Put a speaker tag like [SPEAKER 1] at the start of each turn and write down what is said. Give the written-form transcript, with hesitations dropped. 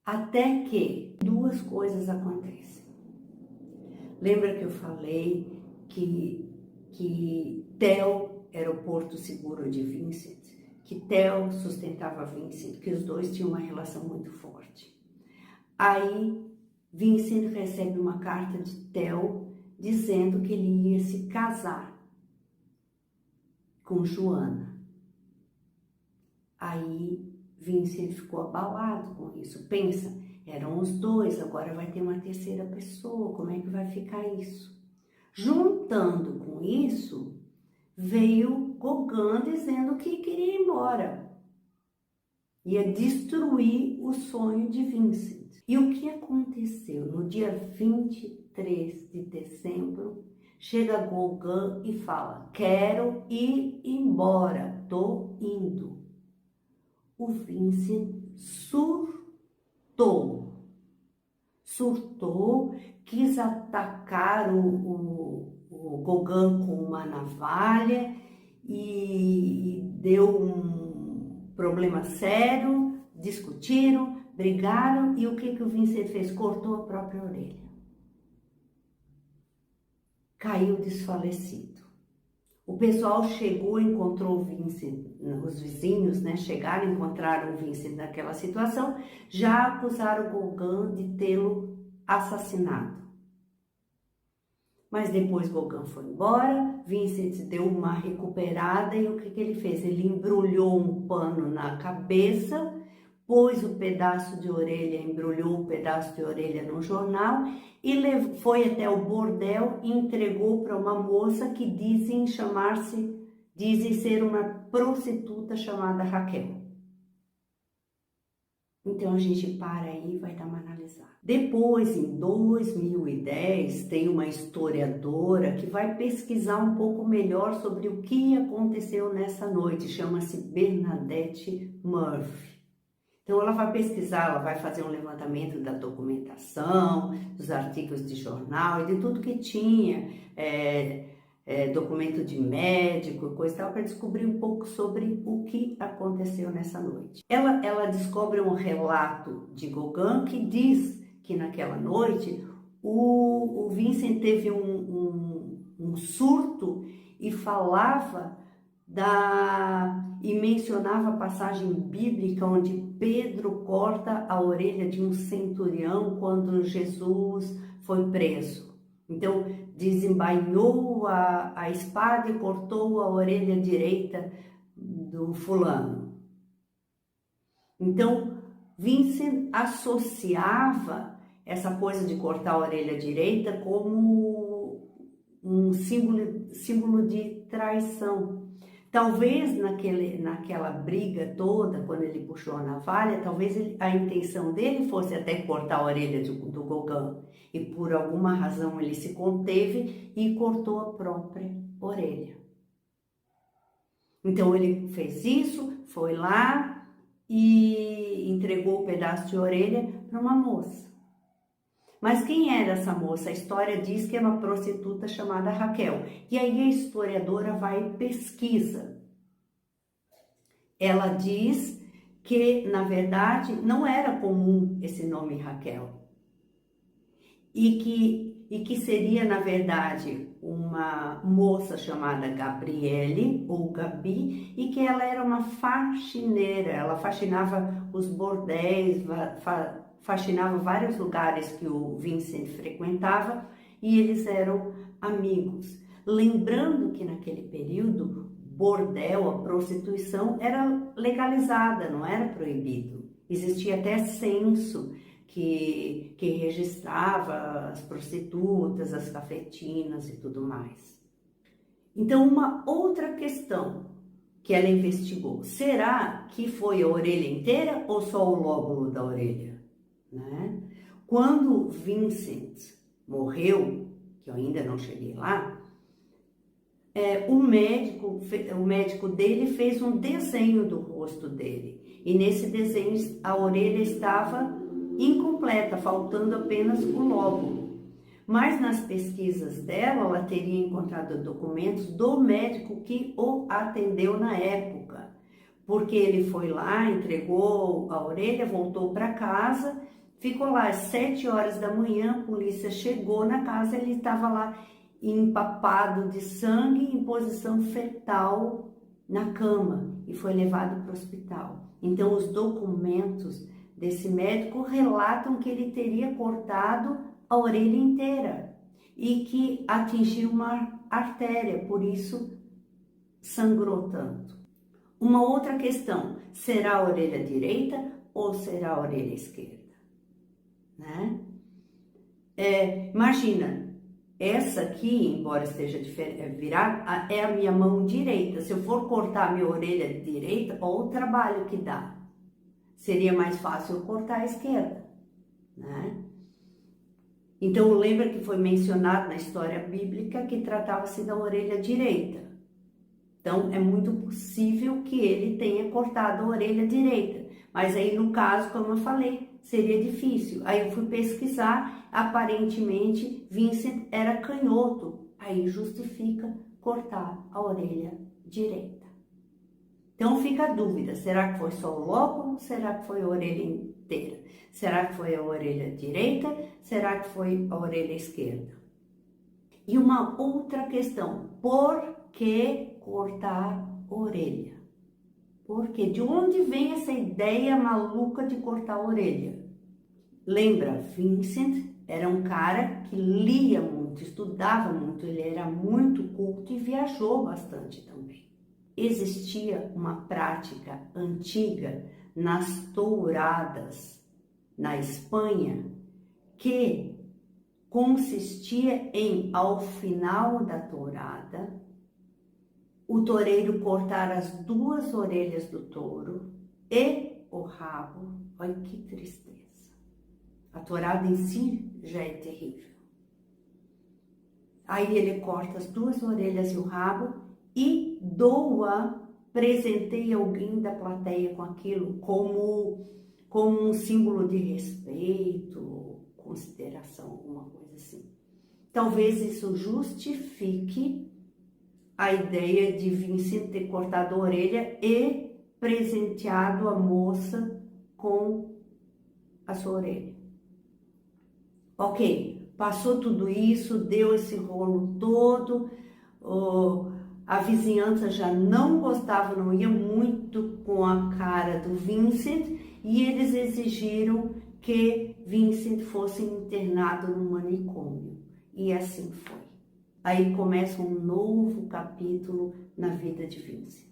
[SPEAKER 1] Até que duas coisas acontecem. Lembra que eu falei que Theo era o porto seguro de Vincent? Que Theo sustentava Vincent, que os dois tinham uma relação muito forte. Aí Vincent recebe uma carta de Theo dizendo que ele ia se casar com Joana. Aí Vincent ficou abalado com isso. Pensa, eram os dois, agora vai ter uma terceira pessoa, como é que vai ficar isso? Juntando com isso, veio Gauguin dizendo que queria ir embora. Ia destruir o sonho de Vincent. E o que aconteceu? No dia 23 de dezembro, chega Gauguin e fala: quero ir embora, tô indo. O Vincent surtou, quis atacar o Gauguin com uma navalha e deu um problema sério, discutiram, brigaram e o que o Vincent fez? Cortou a própria orelha. Caiu desfalecido. O pessoal chegou, encontrou o Vincent, os vizinhos, né, chegaram, encontraram o Vincent naquela situação, já acusaram o Gauguin de tê-lo assassinado. Mas depois Gauguin foi embora, Vincent deu uma recuperada e o que ele fez? Ele embrulhou um pano na cabeça, pôs o pedaço de orelha, embrulhou o pedaço de orelha no jornal e foi até o bordel e entregou para uma moça que dizem ser uma prostituta chamada Raquel. Então a gente para aí e vai dar uma analisada. Depois, em 2010, tem uma historiadora que vai pesquisar um pouco melhor sobre o que aconteceu nessa noite, chama-se Bernadette Murphy. Então ela vai pesquisar, ela vai fazer um levantamento da documentação, dos artigos de jornal e de tudo que tinha, documento de médico, coisa e tal, para descobrir um pouco sobre o que aconteceu nessa noite. Ela descobre um relato de Gauguin que diz que naquela noite o Vincent teve um surto e falava e mencionava a passagem bíblica onde Pedro corta a orelha de um centurião quando Jesus foi preso. Então, desembainhou a espada e cortou a orelha direita do fulano. Então, Vincent associava essa coisa de cortar a orelha direita como um símbolo de traição. Talvez naquela briga toda, quando ele puxou a navalha, talvez a intenção dele fosse até cortar a orelha do Gauguin. E por alguma razão ele se conteve e cortou a própria orelha. Então ele fez isso, foi lá e entregou o pedaço de orelha para uma moça. Mas quem era essa moça? A história diz que é uma prostituta chamada Raquel. E aí a historiadora vai e pesquisa. Ela diz que, na verdade, não era comum esse nome Raquel. E que seria, na verdade, uma moça chamada Gabriele, ou Gabi, e que ela era uma faxineira. Ela faxinava os bordéis, faxinava vários lugares que o Vincent frequentava e eles eram amigos. Lembrando que naquele período, bordel, a prostituição, era legalizada, não era proibido. Existia até censo que registrava as prostitutas, as cafetinas e tudo mais. Então, uma outra questão que ela investigou, será que foi a orelha inteira ou só o lóbulo da orelha? Né? Quando Vincent morreu, que eu ainda não cheguei lá, o médico dele fez um desenho do rosto dele. E nesse desenho a orelha estava incompleta, faltando apenas o lóbulo. Mas nas pesquisas dela, ela teria encontrado documentos do médico que o atendeu na época. porque ele foi lá, entregou a orelha, voltou para casa, ficou lá às 7 horas da manhã, a polícia chegou na casa, ele estava lá empapado de sangue, em posição fetal na cama e foi levado para o hospital. Então os documentos desse médico relatam que ele teria cortado a orelha inteira e que atingiu uma artéria, por isso sangrou tanto. Uma outra questão, será a orelha direita ou será a orelha esquerda? Né? Imagina, essa aqui, embora esteja virada, é a minha mão direita. Se eu for cortar a minha orelha direita, olha o trabalho que dá. Seria mais fácil eu cortar a esquerda, né? Então, lembra que foi mencionado na história bíblica que tratava-se da orelha direita. Então, é muito possível que ele tenha cortado a orelha direita. Mas aí, no caso, como eu falei, seria difícil. Aí eu fui pesquisar, aparentemente, Vincent era canhoto. Aí justifica cortar a orelha direita. Então, fica a dúvida, será que foi só o lóbulo? Será que foi a orelha inteira? Será que foi a orelha direita? Será que foi a orelha esquerda? E uma outra questão, por que cortar a orelha? Porque de onde vem essa ideia maluca de cortar a orelha? Lembra, Vincent era um cara que lia muito, estudava muito, ele era muito culto e viajou bastante também. Existia uma prática antiga nas touradas na Espanha que consistia em, ao final da tourada, o toureiro cortar as 2 orelhas do touro e o rabo. Olha que tristeza. A tourada em si já é terrível. Aí ele corta as 2 orelhas e o rabo e doa, presenteia alguém da plateia com aquilo como um símbolo de respeito, consideração, alguma coisa assim. Talvez isso justifique a ideia de Vincent ter cortado a orelha e presenteado a moça com a sua orelha. Ok, passou tudo isso, deu esse rolo todo, a vizinhança já não gostava, não ia muito com a cara do Vincent e eles exigiram que Vincent fosse internado no manicômio. E assim foi. Aí começa um novo capítulo na vida de Vincent.